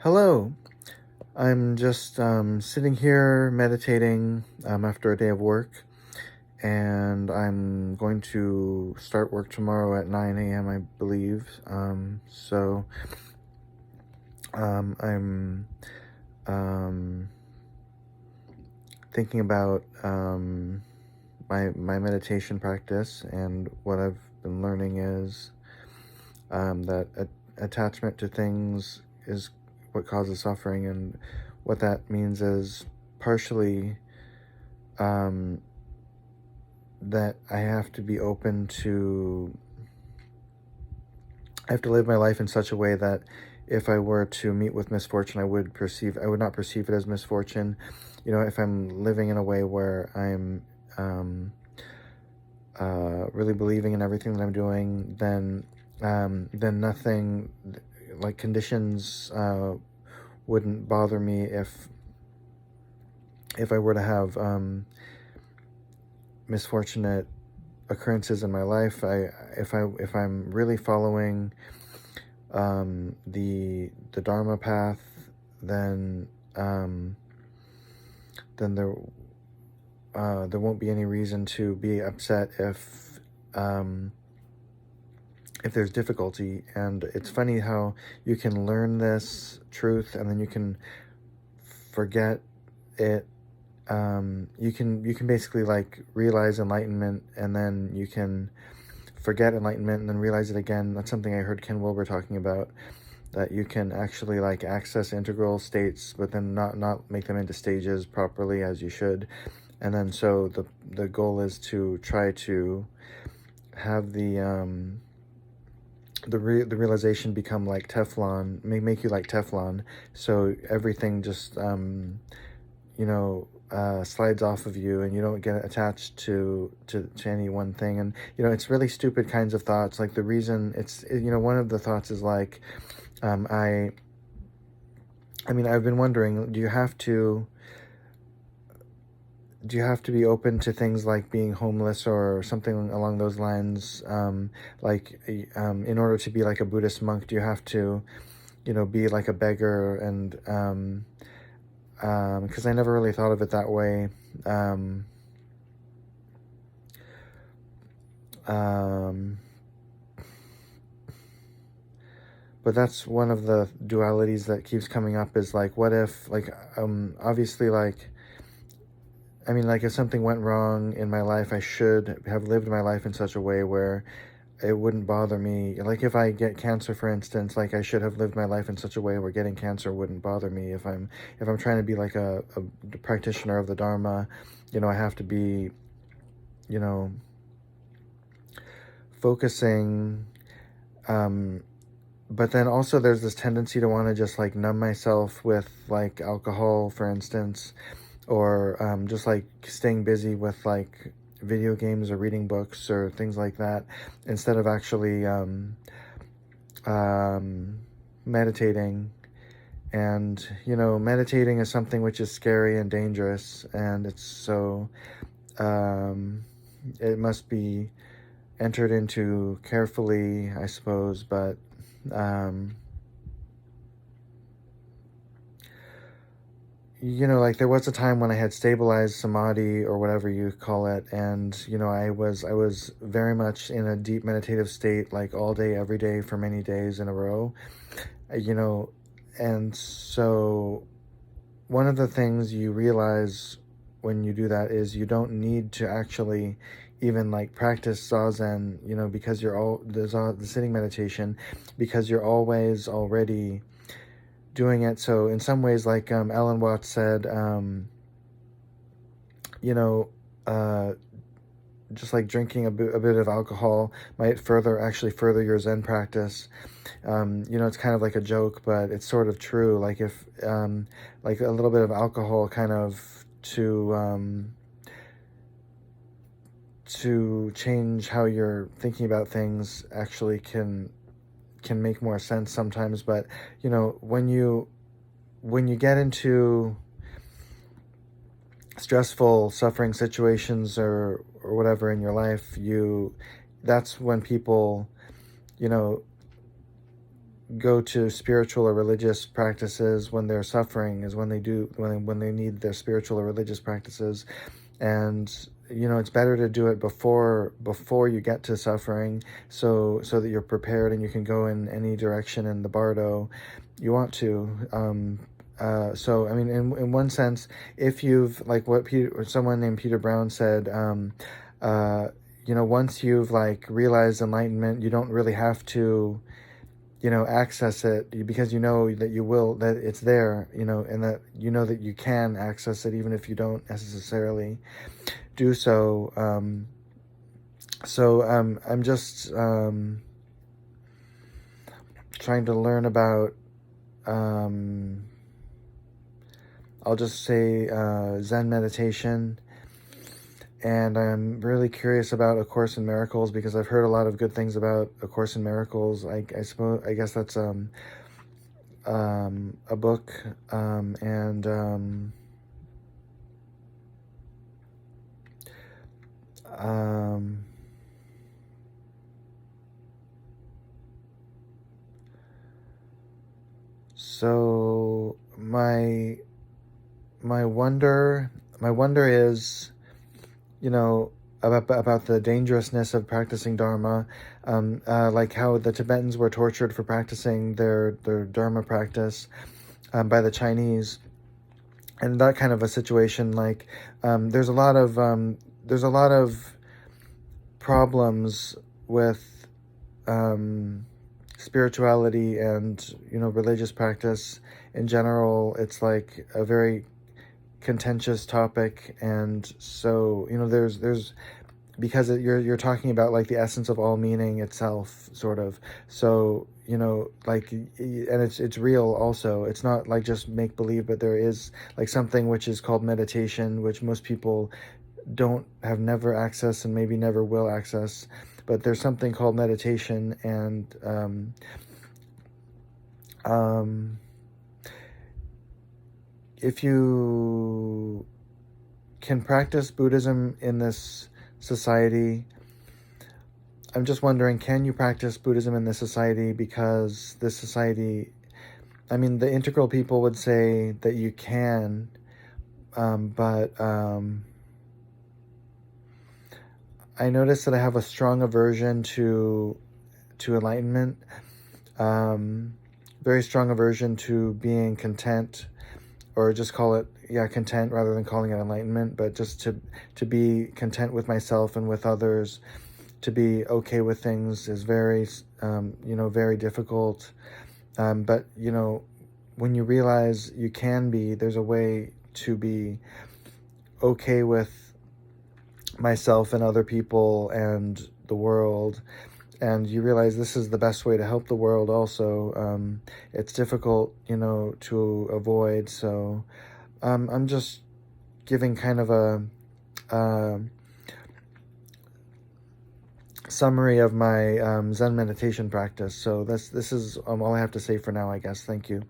Hello. I'm just sitting here meditating after a day of work, and I'm going to start work tomorrow at 9 a.m., I believe. I'm um, thinking about my meditation practice, and what I've been learning is that attachment to things is what causes suffering, and what that means is partially um, that I have to be open to. I have to live my life in such a way that if I were to meet with misfortune, I would not perceive it as misfortune. If I'm living in a way where I'm really believing in everything that I'm doing, then nothing like conditions wouldn't bother me if I were to have misfortunate occurrences in my life. If I'm really following the Dharma path, then there won't be any reason to be upset if there's difficulty. And it's funny how you can learn this truth and then you can forget it. You can basically like realize enlightenment, and then you can forget enlightenment and then realize it again. That's something I heard Ken Wilber talking about, that you can actually like access integral states, but then not make them into stages properly as you should. And then so the goal is to try to have the realization become like Teflon, make you like Teflon, so everything just slides off of you, and you don't get attached to any one thing. And it's really stupid kinds of thoughts. Like the reason it's one of the thoughts is like I've been wondering, do you have to be open to things like being homeless or something along those lines? In order to be like a Buddhist monk, do you have to be like a beggar? And because I never really thought of it that way. But that's one of the dualities that keeps coming up, is like, what if, like, obviously, like, if something went wrong in my life, I should have lived my life in such a way where it wouldn't bother me. Like if I get cancer, for instance, like I should have lived my life in such a way where getting cancer wouldn't bother me. If I'm trying to be like a practitioner of the Dharma, I have to be, focusing. But then also there's this tendency to want to just like numb myself with like alcohol, for instance, or just like staying busy with like video games or reading books or things like that, instead of actually meditating. And meditating is something which is scary and dangerous, and it's so it must be entered into carefully, I suppose. But like there was a time when I had stabilized Samadhi, or whatever you call it, and I was very much in a deep meditative state, like all day, every day, for many days in a row. And so one of the things you realize when you do that is you don't need to actually even like practice zazen, because you're all the sitting meditation, because you're always already doing it. So in some ways, like Alan Watts said, just like drinking a bit of alcohol might actually further your Zen practice. It's kind of like a joke, but it's sort of true. Like if like a little bit of alcohol kind of to change how you're thinking about things actually can make more sense sometimes. But when you get into stressful, suffering situations or whatever in your life, that's when people go to spiritual or religious practices when they're suffering, is when they need their spiritual or religious practices. And it's better to do it before you get to suffering, so that you're prepared and you can go in any direction in the bardo you want to. So I mean, in one sense, if you've, like what someone named Peter Brown said, once you've like realized enlightenment, you don't really have to access it, because that you will, that it's there, and that that you can access it even if you don't necessarily do so. I'm just trying to learn about, I'll just say, Zen meditation. And I'm really curious about A Course in Miracles, because I've heard a lot of good things about A Course in Miracles. I guess that's a book, so my wonder is, about the dangerousness of practicing Dharma, like how the Tibetans were tortured for practicing their Dharma practice by the Chinese, and that kind of a situation. Like, there's a lot of problems with spirituality and religious practice in general. It's like a very contentious topic, and so there's because you're talking about like the essence of all meaning itself, sort of. So like, and it's real also. It's not like just make believe, but there is like something which is called meditation, which most people never access and maybe never will access. But there's something called meditation, and if you can practice Buddhism in this society, I'm just wondering, can you practice Buddhism in this society? Because this society, I mean, the integral people would say that you can, but I notice that I have a strong aversion to enlightenment, very strong aversion to being content, or just call it, content, rather than calling it enlightenment, but just to be content with myself and with others, to be okay with things is very, very difficult. But, when you realize you can be, there's a way to be okay with myself and other people and the world, and you realize this is the best way to help the world also. It's difficult, to avoid. So I'm just giving kind of a summary of my Zen meditation practice. So this is all I have to say for now, I guess. Thank you.